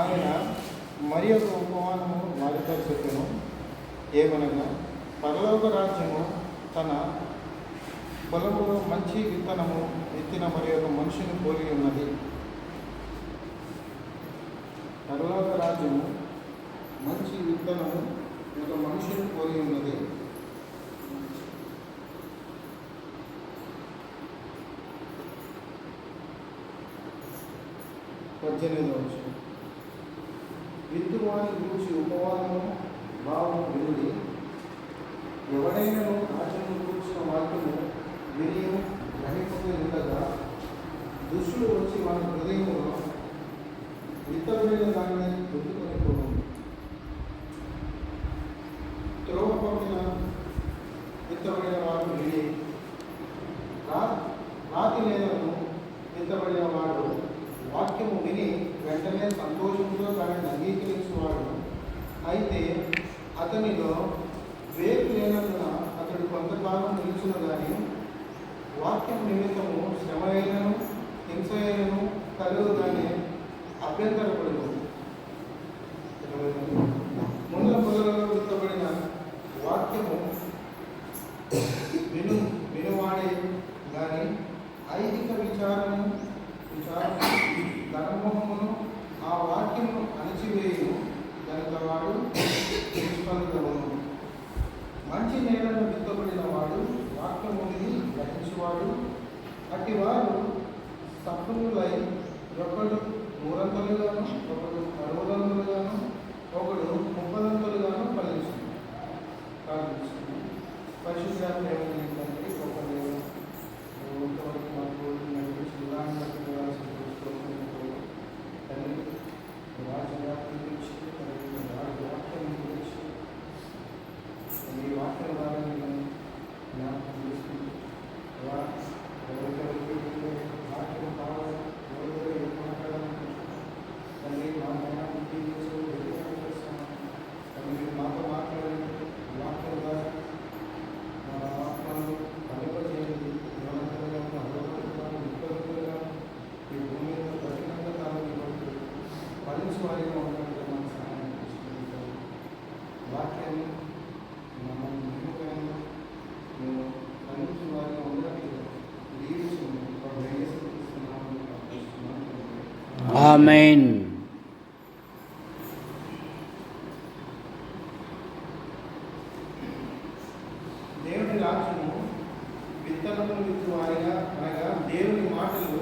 ఆయన మరి ఒక ఉపమానము వారితో చెప్పెను, ఏమనగా పరలోక రాజ్యము తన పొలములో మంచి విత్తనము ఎత్తిన మరి ఒక మనిషిని పోలి ఉన్నది. పరలోక రాజ్యము మంచి విత్తనము ఒక మనిషిని పోలి ఉన్నది. విత్తువాని గురించి ఉపవాదము భావము వినుడి. ఎవడైనా రాజ్యము కూర్చిన వాక్యము విని గ్రహింపక ఉండగా దుష్టులు వచ్చి వారి హృదయంలో విత్తబడిన దాన్ని ఎత్తుకొని పోవడం. త్రోవ పట్టిన విత్తబడిన వారు విని రాతి నేలను విత్తబడిన వాడు వాక్యము విని వెంటనే సంతోషంతో దానిని అంగీకరించేవాడు. అయితే అతనిలో వేరు లేనందున అతడు కొంతకాలం నిలుచును కానీ వాక్యం నిమిత్తము శ్రమ అయినను హింస అయినను కలుగుగానే అభ్యంతరపడదు. ముళ్ళ పొదలలో విత్తబడిన వాక్యము వినువాడే కానీ ఐహిక విచారము ధర్మమును ఆ వాక్యము అణచివేయు కనుక వాడు నిష్ఫలుడవును. మంచి నేలను విత్తబడిన వాడు వాక్యము విని గ్రహించువాడు. అట్టి వారు సఫలులై ఒకడు 100 ఒకడు 60 ఒకడు 30 ఫలించును. ప్రార్థించును. పరిశుద్ధ ప్రేమ తండ్రి గొప్ప దేవుడు, ఇంతవరకు మాకు నడిపించి విధానం తండ్రి రాజవ్యాప్తి గురించి రాజవాక్యం గురించి మీ వాక్యం ద్వారా నేను జ్ఞాపకం చేసుకుంటూ ఎవరికెవరికి వాక్యం కావాలి, ఎవరికెవరు ఏం మాట్లాడాలనుకుంటున్నాను తండ్రి మా జ్ఞానాన్ని చేస్తాను. తండ్రి మాతో మాట్లాడండి. వాక్యం ద్వారా మా ఆత్మను కలపజేయండి. ఈ భూమి మీద కఠినంగా తాలూకు ఫలించి వారిగా ఉండడానికి మనం సహాయం చేసుకుంటాం. వాక్యాన్ని మనం నమ్మకంగా మేము ఫలించి వారిగా ఉండడానికి ఆమేన్. దేవుని రాజ్యము విత్తనములు విత్తు వారిగా అనగా దేవుని మాటలు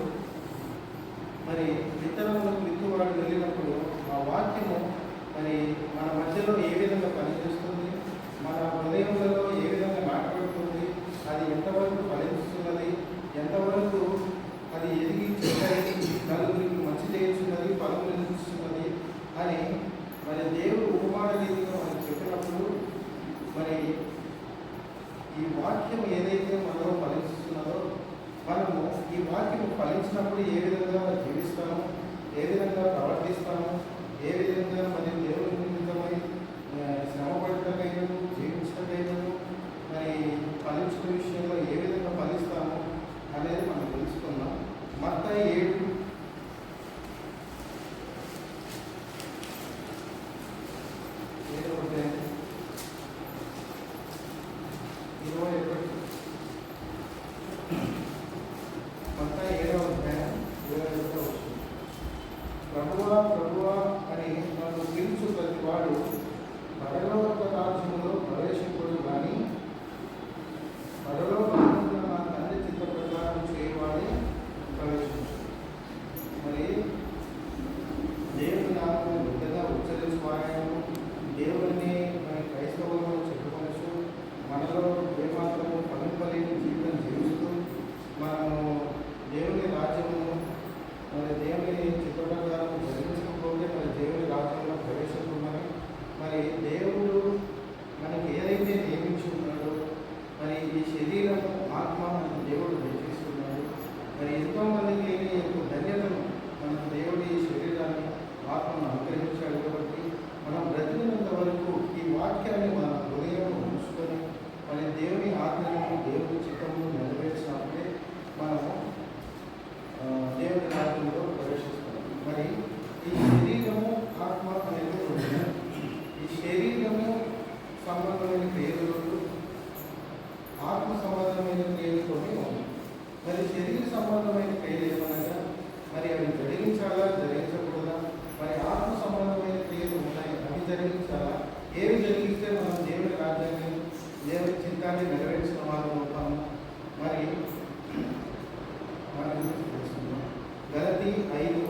మరి విత్తనములకు విత్తువాడు వెళ్ళినప్పుడు ఆ వాక్యము మరి మన మధ్యలో ఏ విధంగా పనిచేస్తుంది, మన హృదయములలో ఏ విధంగా నాటబడుతుంది, అది ఎంతవరకు ఫలిస్తున్నది, ఎంతవరకు అది ఎదిగి చెడ్డాయి నలుగురికి మంచి చేస్తున్నది, ఫలములు ఇస్తున్నది అని మరి దేవుడు ఉపమాన రీతిగా మనకు చెప్పినప్పుడు మరి ఈ వాక్యం ఏదైతే మనలో ఫలిస్తున్నదో మనము ఈ వాక్యం ఫలించినప్పుడు ఏ విధంగా జీవిస్తాము, ఏ విధంగా ప్రవర్తిస్తాము, ఏ విధంగా మరి దేవుని నిమిత్తమై శ్రమపడటకైనను జీవించటకైనను మరి ఫలించిన విషయంలో ఏ విధంగా ఫలిస్తాము అనేది మనం తెలుసుకుందాం. మత్తయి 7 ప్రభువా ప్రభువా అని నన్ను పిలుచు ప్రతి వాడు పరలోక రాజ్యంలో ప్రవేశింపడు కానీ పరలోకమున నా తండ్రి చిత్త ప్రకారం చేయవాడే ప్రవేశించు. మరి దేవుని నామము బిడ్డగా ఉచ్చరించువాయను దేవుడిని మరి క్రైస్తవులను చెప్పుకొనచ్చు మనలో ఏమాత్రము ఫలింపలేని జీవితం జీవిస్తూ మనము దేవుని రాజ్యము మరి దేవుని చిత్రప్రకారం జరిగించకపోతే మరి దేవుని రాజ్యంలో ప్రవేశిస్తున్నాయి. మరి దేవుడు మనకి ఏదైతే నియమించి ఉన్నాడో మరి ఈ శరీరము ఆత్మ దేవుడు దయచేస్తున్నాడు. మరి ఎంతోమందికి లేని యొక్క ధన్యతను మన దేవుడి శరీరాన్ని ఆత్మను అనుగ్రహించాడు. కాబట్టి మనం బ్రతికినంత వరకు ఈ వాక్యాన్ని మన హృదయంలో ఉంచుకొని మరి దేవుని ఆజ్ఞలను దేవుని చిత్తము నెరవేర్చినప్పుడే మనము దేవుని రాజ్యంలో ప్రవేశిస్తాం. మరి ఈ శరీరము ఆత్మ అనేది ఉంది. ఈ శరీరము సంబంధమైన క్రియలు, ఆత్మ సంబంధమైన క్రియలు కొన్ని ఉన్నాయి. మరి శరీర సంబంధమైన క్రియలు ఏమనగా మరి అవి జరిగించాలా జరిగించకూడదా, మరి ఆత్మ సంబంధమైన క్రియలు ఉన్నాయి అవి జరిగించాలా, ఏవి జరిగిస్తే మనం దేవుని రాజ్యాన్ని దేవుని చిత్తాన్ని నెరవేర్చిన వారు ఉంటాము. మరి గలతీ 5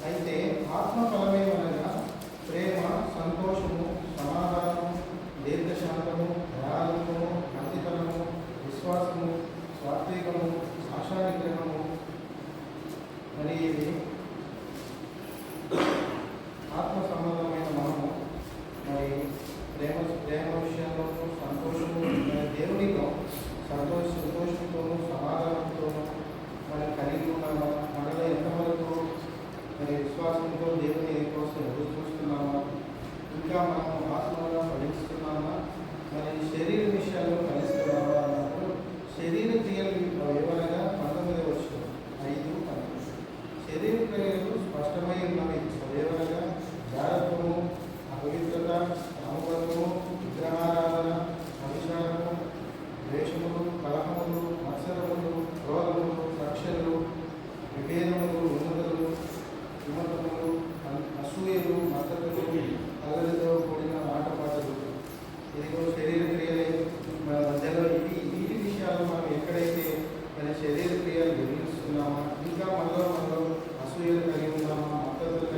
అయితే ఆత్మఫలమేమనగా ప్రేమ, సంతోషము, సమాధానము, దీర్ఘశాంతము, దయాళుత్వము, మంచితనము, విశ్వాసము, సాత్వికము, ఆశానిగ్రహము. మరి ఇది ఆత్మ సంబంధమైన మనము మరి ప్రేమ విషయంలోనూ సంతోషము దేవునితో సంతోషంతోనూ సమాధానంతోనూ మరి కలిగి ఉన్నామా, మనలో ఎంతవరకు మరి విశ్వాసంతో దేవుని కోసం ఎదురు చూస్తున్నామా, ఇంకా మనం ఆత్మలో ఫలిస్తున్నామా, మరి శరీర విషయాల్లో ఫలిస్తున్నామా అన్నప్పుడు శరీర క్రియలు వివరంగా 19వ వచనం 5:11 శరీర క్రియలు స్పష్టమై ఉన్నవి. వివరంగా జాగ్రత్తము, అపవిత్రత, కామబలము, విగ్రహారాధన, అభిచారము, ద్వేషములు, కలహములు, మత్సరములు, క్రోధములు, కక్షలు, విభేదములు, విమతములు, అసూయలు, మద్దతులు, అల్లరితో కూడిన ఆటపాటలు. ఇదిగో శరీర క్రియలే మధ్యలో వీటి విషయాలు మనం ఎక్కడైతే మన శరీర క్రియలు నిర్మిస్తున్నామా, ఇంకా మనలో అసూయలు కలిగి ఉన్నామా, మద్దతులు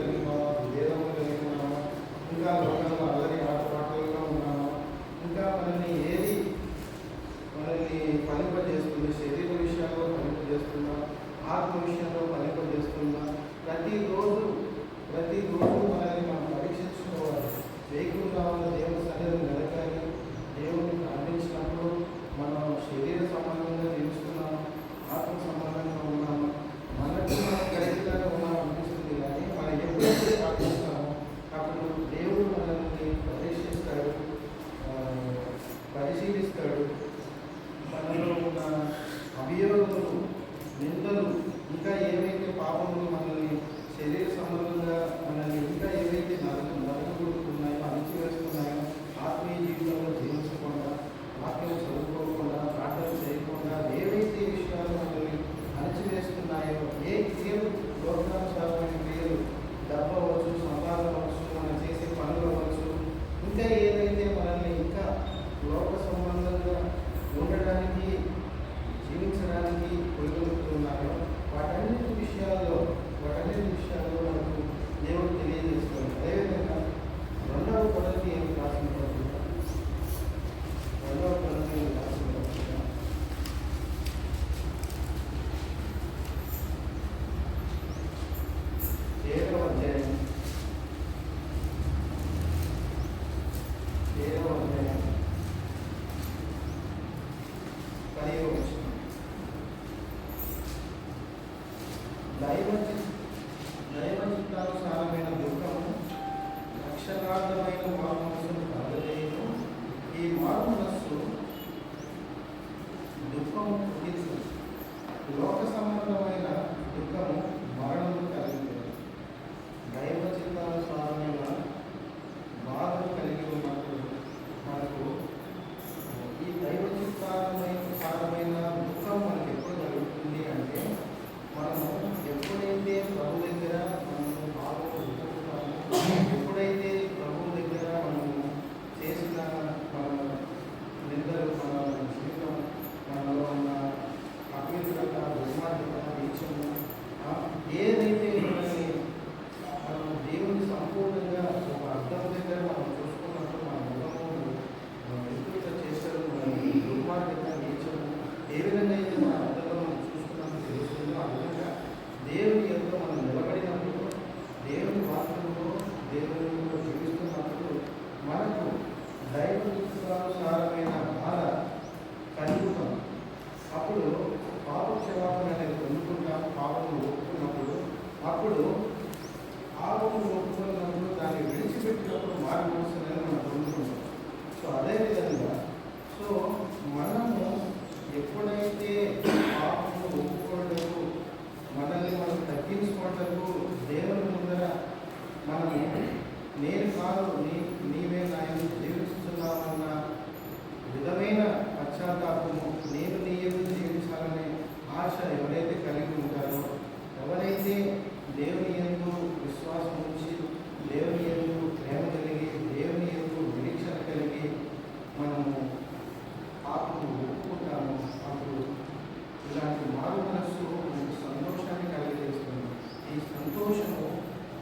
దైవ దైవచిత్తానుసారమైన దుఃఖము రక్షణార్థమైన మారు మనస్సును కలగజేయను. ఈ మారు మనస్సు దుఃఖము పుట్టించు. లోక సంబంధమైన దుఃఖము మరణము కలిగింది. దైవ చిత్తానుసారమైన బాధను కలిగి ఉన్నప్పుడు మనకు ఈ దైవ చిత్తానుసారమైన దుఃఖం మనకు ఎప్పుడు కలుగుతుంది అంటే, మనము ఎప్పుడైతే ప్రభు దగ్గర మనము బాధను ఎదుర్కొంటామో, ఎప్పుడైతే ప్రభు దగ్గర మనము చేసిన మన నిందలు, మన జీవితం, మనలో ఉన్న అపవిత్రత, దుర్మార్గత, నీచము, ఏదైతే మనల్ని మనం దేవుని సంపూర్ణంగా ఒక అర్థం దగ్గర మనం చూసుకున్నప్పుడు మన ముఖము వికృత చేస్తారు, మన దుర్మార్గత, నీచము ఏ విధంగా అయితే మన అర్థంలో మనం చూసుకున్నప్పుడు తెలుస్తుందో, ఆ విధంగా దేవుని ఎంతో మనం నిలబడినప్పుడు, దేవుని వాక్యంలో దేవునిలో జీవిస్తున్నప్పుడు మనకు దైవానుసారమైన బాధ కలుగుతాం. అప్పుడు పాప క్షమాపణ అనేది పొందుకుంటాం. పాపము ఒప్పుకున్నప్పుడు, అప్పుడు పాపము ఒప్పుకున్నప్పుడు దాన్ని విడిచిపెట్టినప్పుడు మారు మనసు అనేది మనం పొందుకుంటాం. సో అదేవిధంగా మనము ఎప్పుడైతే పాపము ఒప్పుకోవడము, మనల్ని మనం తగ్గించుకోవటకు దేవుని ముందర మనము నేను కాదు నీవే నాయన జీవిస్తున్నామన్న విధమైన పశ్చాత్తాపము, నేను నీ యందు జీవించాలనే ఆశ ఎవరైతే కలిగి ఉంటారో, ఎవరైతే దేవుని యందు విశ్వాసం ఉంచి, దేవుని యందు ప్రేమ కలిగి, దేవుని యందు నిరీక్షణ కలిగి మనము పాపము ఒప్పుకుంటాము, అప్పుడు ఇలాంటి మారు మనస్సు మనకు సంతోషాన్ని కలిగజేస్తుంది. ఈ సంతోషము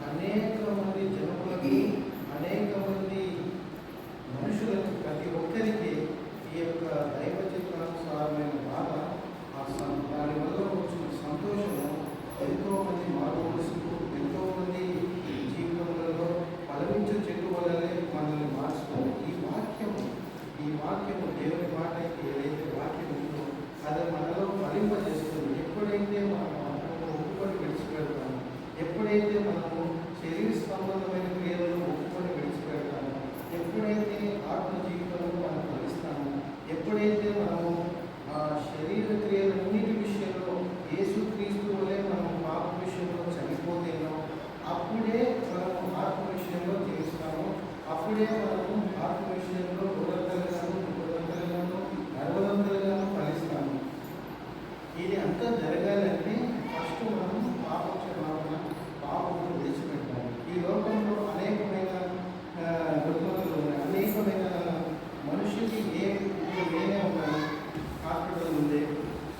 అనేక మంది జనములకి, అనేక మంది మనుషులకు, ప్రతి ఒక్కరికి ఈ యొక్క దైవ చిత్తానుసారమైన బాధ, దాని వల్ల వచ్చిన సంతోషము ఎంతోమంది మారు మనసుకు, ఎంతోమంది జీవితంలో ఫలవించే చెట్టు వల్లనే మనల్ని మార్చుతారు. ఈ వాక్యము దేవుని మాట ఏదైతే వాక్యం ఉందో అది మనలో ఫలింపజేస్తుంది. ఎప్పుడైతే మనం ఒప్పుకొని విడిచిపెడతామో, ఎప్పుడైతే మనము శరీర సంబంధమైన క్రియలను ఒప్పుకొని విడిచిపెడతామో, ఎప్పుడైతే ఆత్మ జీవితంలో మనం ఫలిస్తామో, ఎప్పుడైతే మనము ఆ శరీర క్రియలన్నిటి విషయంలో యేసుక్రీస్తు వలె మనము పాప విషయంలో చనిపోతేనో, అప్పుడే మనము ఆత్మ విషయంలో జీవిస్తాము. అప్పుడే మనము ఆత్మ విషయంలో 100 60 ఫలిస్తాము. ఇది అంతా జరగాలంటే ఫస్ట్ మనం పాప క్షమాపణ, పాపమును విడిచిపెట్టాలి. ఈ లోకంలో అనేకమైన రుగ్మతలు ఉన్నాయి, అనేకమైన మనిషికి నేనే ఉన్నాను, హాస్పిటల్ ఉంది,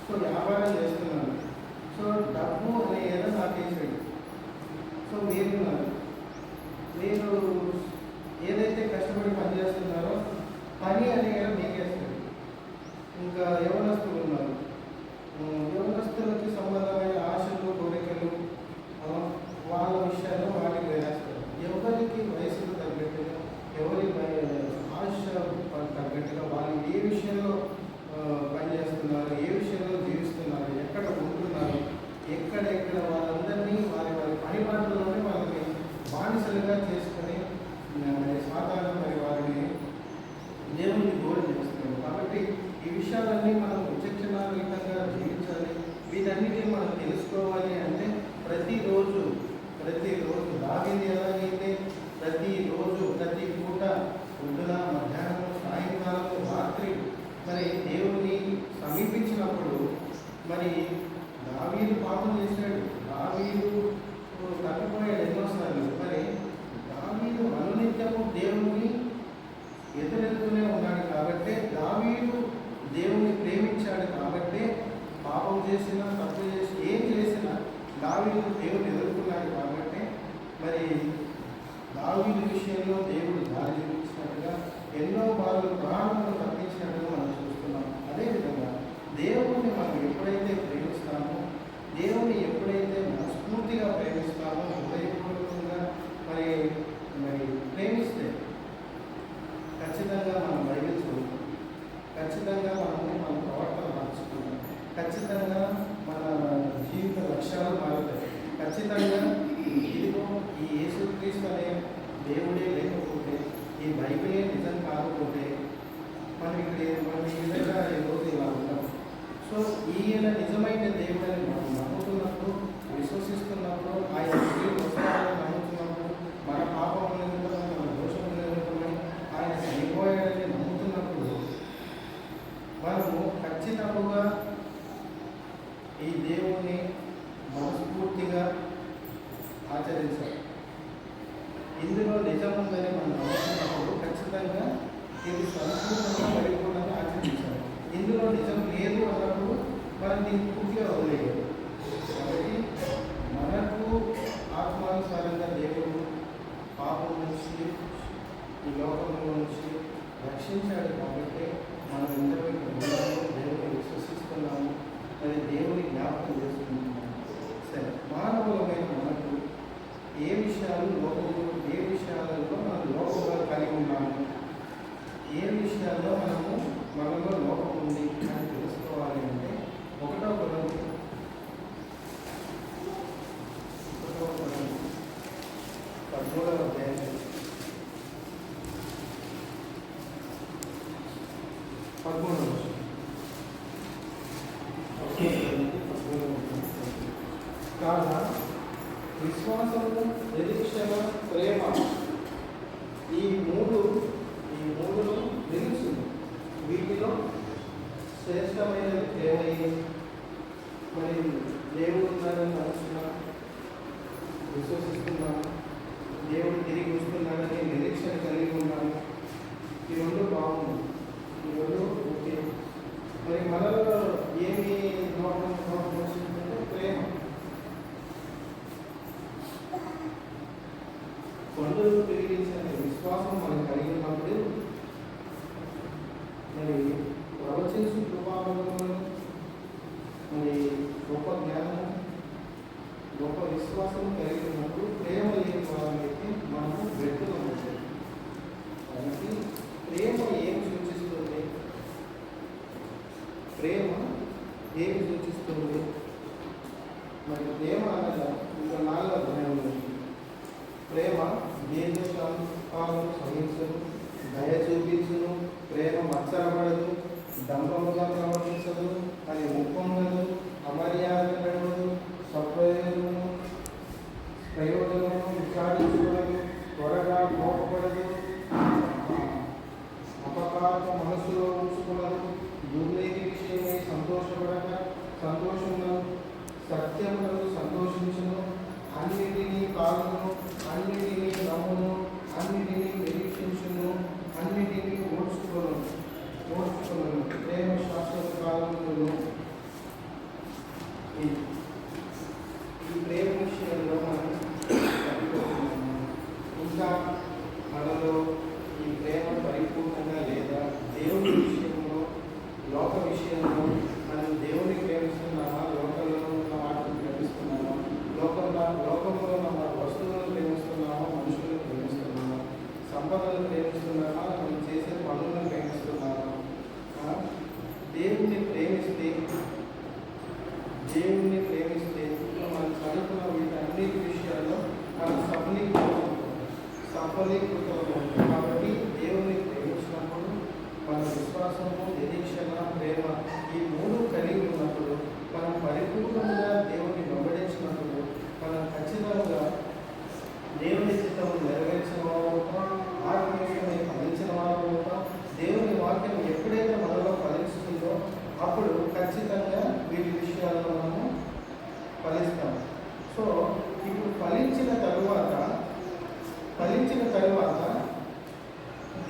సో వ్యాపారం చేస్తున్నాను, సో డబ్బు అనే ఏదో నాకేసాడు. సో మీరు ఏదైతే కష్టపడి పనిచేస్తున్నారో పని అనే ఏదో మీకేస్తాడు. ఇంకా యవనస్తులు ఉన్నారు, యవనస్తులకి సంబంధమైన ఆశలు, కోరికలు, వాళ్ళ విషయాల్లో వాటికి వేరేస్తారు. ఎవరికి వయసుకు తగ్గట్టుగా, ఎవరి ఆశ తగ్గట్టుగా వాళ్ళు ఏ విషయంలో పనిచేస్తున్నారు, ఏ విషయంలో జీవిస్తున్నారు, ఎక్కడ ఉంటున్నారు, ఎక్కడెక్కడ వాళ్ళందరినీ వారి పని పాటల్లోనే వాళ్ళని బానిసలుగా చేసుకొని సాధారణ వారిని దేవుని గోడు చేస్తున్నారు. కాబట్టి ఈ విషయాలన్నీ మనం విచక్షణారహితంగా జీవించాలి. వీటన్నిటిని మనం తెలుసుకోవాలి అంటే ప్రతిరోజు దావీదు ఎలాగైతే ప్రతిరోజు, ప్రతి పూట, పొద్దున, మధ్యాహ్నం, సాయంకాలం, రాత్రి మరి దేవుని సమీపించినప్పుడు, మరి దావీదు పాపం చేశాడు, దావీదు తప్పిపోయాడు ఎన్నోసార్లు. మరి దావీదు అనునిత్యము దేవుని ఎదురెదుతూనే ఉన్నాడు. కాబట్టి దావీదు దేవుని ప్రేమించాడు. కాబట్టి పాపం చేసినా, తప్పు చేసి ఏం చేసినా దావీదు దేవుని ఎదుర్కొన్నాడు. కాబట్టి మరి దావీదు విషయంలో దేవుడు దారి చూపించినట్టుగా ఎన్నో బాధలు ప్రాణాలను తప్పించినట్టుగా మనం చూస్తున్నాం. అదేవిధంగా దేవుణ్ణి మనం ఎప్పుడైతే ప్రేమిస్తామో, దేవుని ఎప్పుడైతే మనస్ఫూర్తిగా ప్రేమిస్తామో, హృదయపూర్వకంగా మరి ప్రేమిస్తే ఖచ్చితంగా మనం బైబిల్ చదువుతాం, ఖచ్చితంగా మన ప్రవర్తన మార్చుకుంటాం, ఖచ్చితంగా మన జీవిత లక్ష్యాలు మారుతాయి. దేవుడే లేకపోతే, ఈ బైబిలే నిజం కాకపోతే మనం ఈ విధంగా ఈరోజు ఇలా ఉంటాం. సో ఈయన నిజమైన దేవుడని మనం నమ్ముతున్నప్పుడు, విశ్వసిస్తున్నప్పుడు, ఆయన తిరిగి వస్తాడని నమ్ముతున్నప్పుడు, మన పాపం నిమిత్తమై, మన దోషం నిమిత్తమై ఆయన చనిపోయాడని నమ్ముతున్నప్పుడు మనము ఖచ్చితంగా ఈ దేవుణ్ణి మనస్ఫూర్తిగా ఆచరించాలి. ఇందులో నిజం ఉందని మనం నమ్ముతున్నప్పుడు ఖచ్చితంగా ఇది సంపూర్ణంగా పరిపూర్ణంగా ఆచరించాలి. ఇందులో నిజం లేదు అన్నప్పుడు మనం దీన్ని పూర్తిగా వదిలేయాలి. కాబట్టి మనకు ఆత్మానుసారంగా దేవుడు పాపం నుంచి, ఈ లోకంలో నుంచి రక్షించాడు. కాబట్టి మనం ఎంతవరకు దేవుని విశ్వసిస్తున్నాము, అది దేవుని జ్ఞాపకం చేసుకుంటున్నాము. సరే, మానవులమైన మనకు ఏ విషయాలు లోపంలో, ఏ విషయాలలో మనం లోపంగా కలిగి ఉన్నాము, ఏ విషయాల్లో మనలో లోపం ఉంది అని తెలుసుకోవాలి అంటే 1 కొరింథీ 13వ అధ్యాయం 13వ వచనం. కాగా విశ్వాసము, నిరీక్షణ, ప్రేమ ఈ మూడును నిలుచు. వీటిలో శ్రేష్టమైనది ప్రేమయే. మరి దేవుడు ఉన్నాడని నమ్ముతున్నా, విశ్వసిస్తున్నాను, దేవుడు తిరిగి వస్తున్నాడని నిరీక్షణ కలిగి ఉన్నాను. ఈ రెండు బాగుంది, ఈ రెండు ఓకే. మరి మనలో ఏమి లోపం వచ్చిందంటే ప్రేమ. కొండలు పెరిగించిన విశ్వాసం మనం కలిగి ఉన్నప్పుడు మరి ప్రవచించు కృపావరములను, మరి గొప్ప జ్ఞానము, గొప్ప విశ్వాసం కలిగి ఉన్నప్పుడు ప్రేమ లేని వారికి మనము వ్యక్తులం అవుతుంది. కాబట్టి ప్రేమ ఏమి సూచిస్తుంది? ప్రేమ ఏమి సూచిస్తుంది? మరి ప్రేమ అనగా ఇంకా 4వ అధ్యాయంలో ప్రేమ దీర్ఘశాంతాలను సహించును, దయ చూపించును, ప్రేమ మత్సరపడదు, దంభముగా ప్రవర్తించదు, అని ఉప్పొంగదు, అమర్యాద నడవదు, సప్రయోజనము విచారించుకోవదు, త్వరగా కోపపడదు, అపకారక మనసులో ఉంచుకున్నదు, దుర్నీతి విషయమై సంతోషములను, సత్యములను సంతోషించును, అన్నిటినీ కాలును, అన్నిటినీ నమ్మును, అన్నిటినీ నిరీక్షించును, అన్నిటినీ ఓడ్చుకును. ప్రేమ శాశ్వత కాలములను. ఈ ప్రేమ విషయంలో మనం తప్పిపోతున్నాము. ఇంకా మనలో ఈ ప్రేమ పరిపూర్ణంగా లేదా దేవుని విషయంలో, లోక విషయంలో మనం దేవుని ప్రేమిస్తున్నామా, లోకంలో ఉన్న వాటిని ప్రేమిస్తున్నామా, లోకంలో ఉన్న వస్తువులను ప్రేమిస్తున్నామా, మనుషులను ప్రేమిస్తున్నామా, సంపదలను ప్రేమిస్తున్నామా, మనం చేసే పనులను ప్రేమిస్తున్నామా? దేవుణ్ణి ప్రేమిస్తే మనం చదువుకున్న వీటన్నిటి విషయాల్లో మనం సఫలీకృతం. కాబట్టి దేవుణ్ణి ప్రేమించినప్పుడు మన విశ్వాసము, నిరీక్షణ, ప్రేమ ఈ 3 కలిగి ఉన్నప్పుడు, మనం పరిపూర్ణంగా దేవుని వెంబడించినప్పుడు మనం ఖచ్చితంగా దేవుని చిత్తము నెరవేర్చిన వారు అవుతాం, ఆత్మీయమై ఫలించిన వారు అవుతాం. దేవుని వాక్యం ఎప్పుడైతే మనలో ఫలిస్తుందో అప్పుడు ఖచ్చితంగా వీటి విషయాల్లో మనము ఫలిస్తాం. సో ఇప్పుడు ఫలించిన తరువాత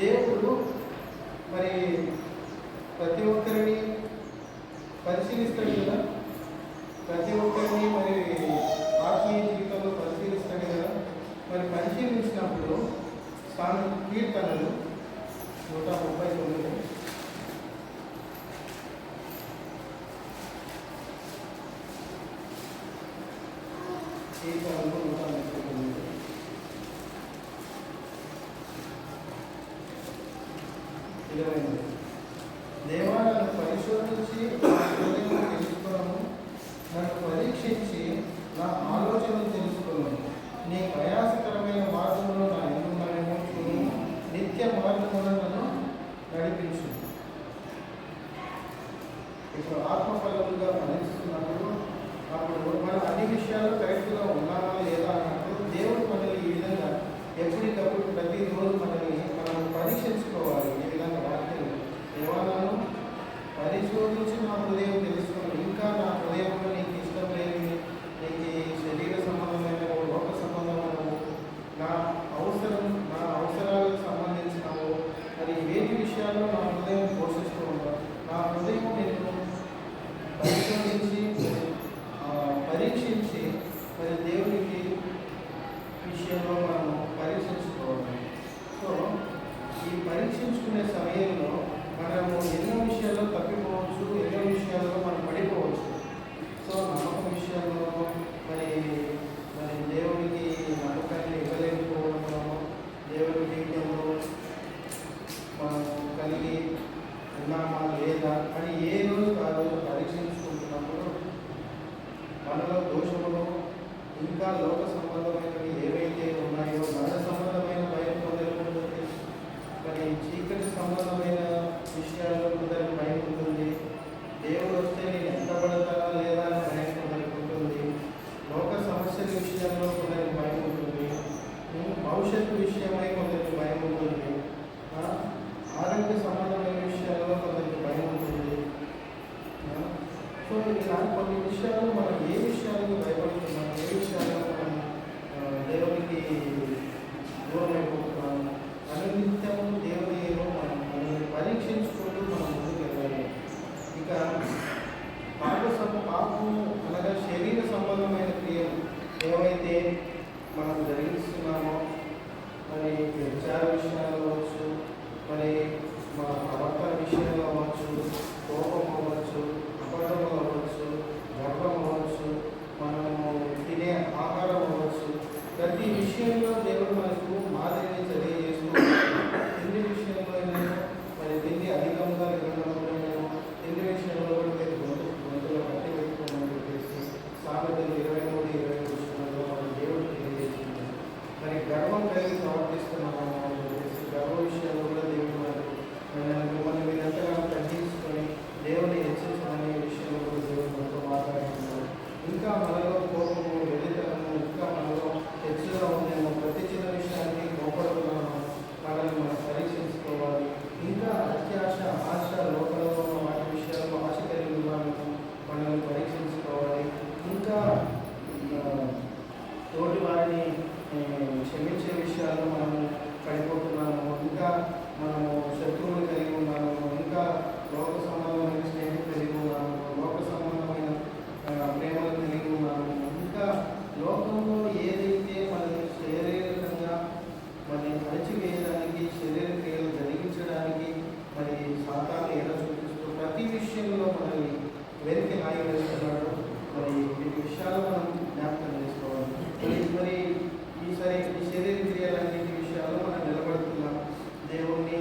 దేవుడు మరి ప్రతి ఒక్కరిని పరిశీలిస్తాడు కదా, ప్రతి ఒక్కరిని మరి ఆత్మీయ జీవితంలో పరిశీలిస్తాడు కదా. మరి పరిశీలించినప్పుడు కీర్తనలు 139 కీర్తనలు 139 20. దేవా, నన్ను పరిశోధించి తెలుసుకోవడము, నన్ను పరీక్షించి నా ఆలోచనలు తెలుసుకోవడం, నీ ప్రయాసకరమైన మార్గంలో నా ఎందున్నవి ఇంకా లోక సంబంధమైనవి ఏవైతే ఉన్నాయో మరణ సంబంధమైన భయం కొందరికి ఉంటుంది, మరి చీకటి సంబంధమైన విషయాల్లో కొందరికి భయం ఉంటుంది, దేవుడు వస్తే నేను ఎంతబడతానా లేదా అని భయం కొందరికి ఉంటుంది, లోక సమస్యల విషయంలో కొందరికి భయం ఉంటుంది, భవిష్యత్తు విషయమై కొందరికి భయం ఉంటుంది, ఆరోగ్య సంబంధమైన విషయాల్లో కొందరికి భయం ఉంటుంది. సో ఇలాంటి కొన్ని విషయాలు మనం ఏ విషయాలకు భయపడుతున్నాం, ఏ విషయాల్లో మనం దేవునికి దూరం అయిపోతున్నాము, అనునిత్యము దేవుని మనల్ని పరీక్షించుకుంటూ మనం ముందుకు వెళ్ళాలి. ఇక పాపము అనగా శరీర సంబంధమైన క్రియలు ఏవైతే మనం జరిగిస్తున్నామో, మరి విచార విషయాలు అవ్వచ్చు, మరి మా ప్రవర్తన విషయంలో అవ్వచ్చు, కోపం అవ్వచ్చు, అబద్ధం అవ్వచ్చు, గర్వం అవ్వచ్చు, మనము తినే ఆహారం అవ్వచ్చు, ప్రతి విషయంలో దేవుడు మనకు మాదిరిని తెలియజేస్తూ తిండి విషయంలో మరి తిండి అధికంగా తినడం, తిండి విషయంలో కూడా మీరు గొంతులో కట్టి పెట్టుకోమని చెప్పేసి సామెతలు 23:20 విషయంలో మన దేవుడు తెలియజేస్తుంది. మరి గర్వం కలిగి ప్రవర్తిస్తున్నాము అని చెప్పేసి గర్వ విషయంలో కూడా దేవుడు మిమ్మల్ని మీరు ఎంతగానో తగ్గించుకొని దేవుని హెచ్చించమనే విషయంలో కూడా దేవుడు మనతో మాట్లాడుతున్నారు. ఇంకా మనలో కోపము వెలితనము ఇంకా మనలో హెచ్చుగా ఉందేమో, ప్రతి చిన్న విషయాన్ని కోపడుతున్నాము, మనల్ని మనం పరీక్షించుకోవాలి. ఇంకా అత్యాశ, ఆశ, లోకంలో ఉన్న వాటి విషయాల్లో ఆశ కలిగి ఉన్నాము, మనల్ని పరీక్షించుకోవాలి. ఇంకా తోటి వారిని క్షమించే విషయాల్లో మనము పడిపోతున్నాము, ఇంకా మనము శత్రువులు కలిగి ఉన్నాము, ఇంకా లోక సంబంధమైన స్నేహితులు కలిగి ఉన్నాము, లోక సంబంధమైన ప్రేమలు కలిగి ఉన్నాము, ఇంకా లోకంలో ఏదైతే మనల్ని శారీరకంగా మనల్ని అణచివేయడానికి, శరీర క్రియలు జరిగించడానికి మరి సాతాను ఎలా చూపిస్తూ ప్రతి విషయంలో మనల్ని వెనక్కి హాయి వేస్తున్నాడు. మరి వీటి విషయాలు మనం జ్ఞాపకం చేసుకోవాలి. మరి ఈ శరీర క్రియలన్నింటి విషయాల్లో మనం నిలబడుతున్నాం, దేవుణ్ణి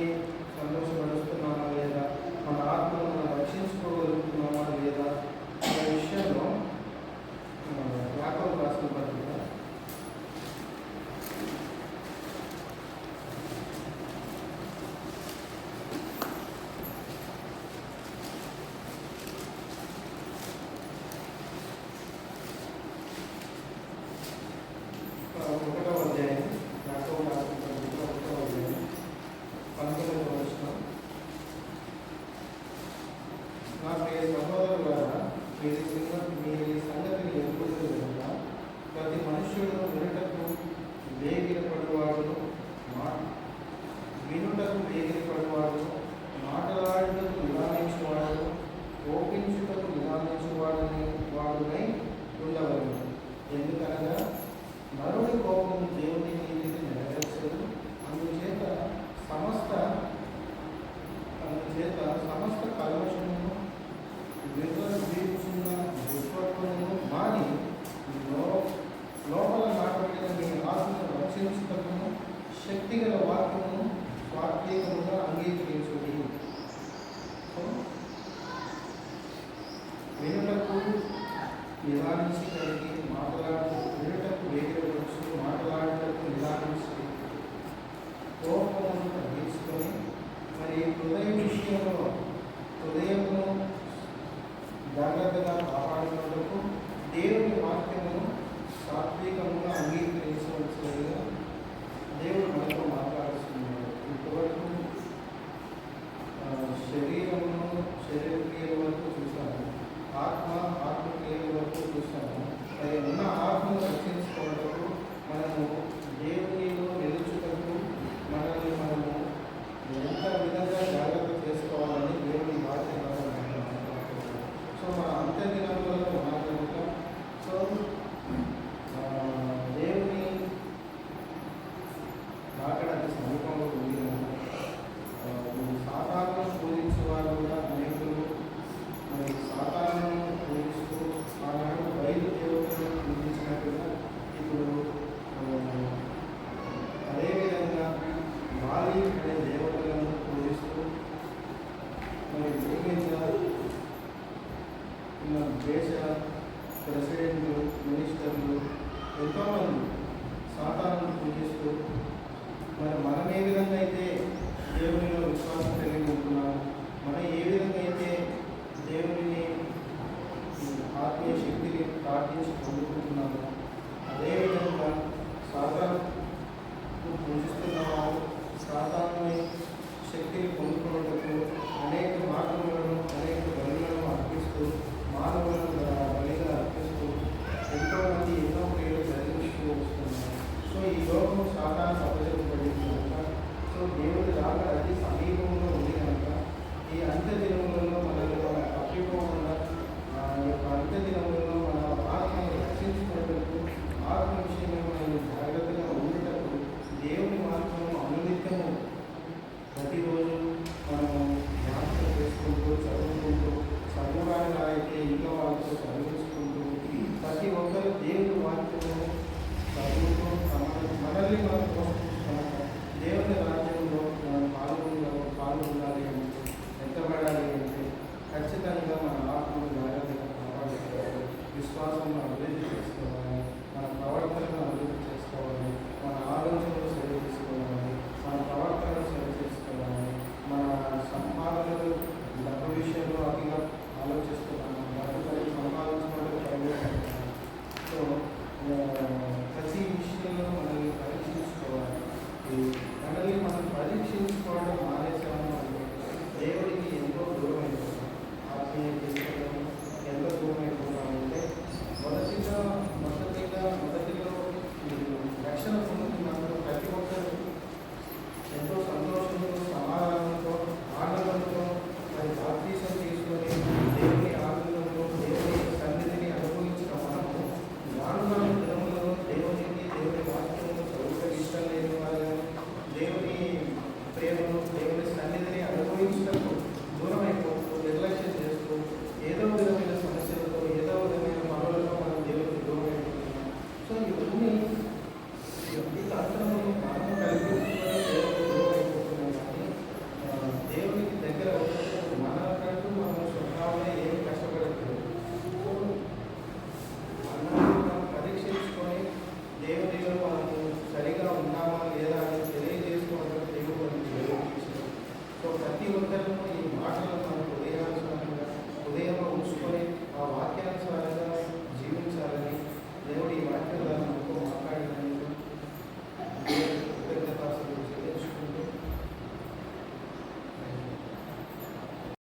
సంతోషపరుస్తున్నామా లేదా, మన ఆత్మను మనం రక్షించుకోగలుగుతున్నామా లేదా అనే విషయంలో యాకోబు రాసిన పత్రిక 1వ అధ్యాయం, యాకోబు రాసిన పత్రిక 1వ అధ్యాయం 19వ వచనం. నా ప్రియ సహోదరులారా, మీరు ఈ సంగతిని ఎదుర్కొంటే కనుక ప్రతి మనుష్యుడు వినుటకు వేగిరపడువాడు, మాట్లాడుటకు నిదానించువాడు, కోపించుటకు నిదానించువాడని వాడునై ఉండవలను. ఎందుకనగా నరుడి కోపం దేవుని నీతిని నెరవేర్చదు. అందుచేత సమస్త కల్మషమును వీపుచున్న దుష్పత్వమును మాని లోపల నాటబడిన మీ ఆత్మను రక్షించుటకును శక్తిగల వాక్యమును స్వాత్వికముగా అంగీకరించుడి. వినుటకు నిదానించి కలిగి వినుటకు వేగిరవచ్చు, మాట్లాడుటకు నిదానించి కోపమును తగ్గించుకొని మరి హృదయమును జాగ్రత్తగా కాపాడుకున్నకు దేవుని వాక్యమును సాత్వికముగా అంగీకరించవలసినదిగా దేవుడు మనతో మాట్లాడుతున్నాడు. ఇంతవరకు శరీర క్రియల వరకు చూశాను, ఆత్మక్రియల వరకు చూశాను. మరి ఉన్న ఆత్మను అందరినీ మనం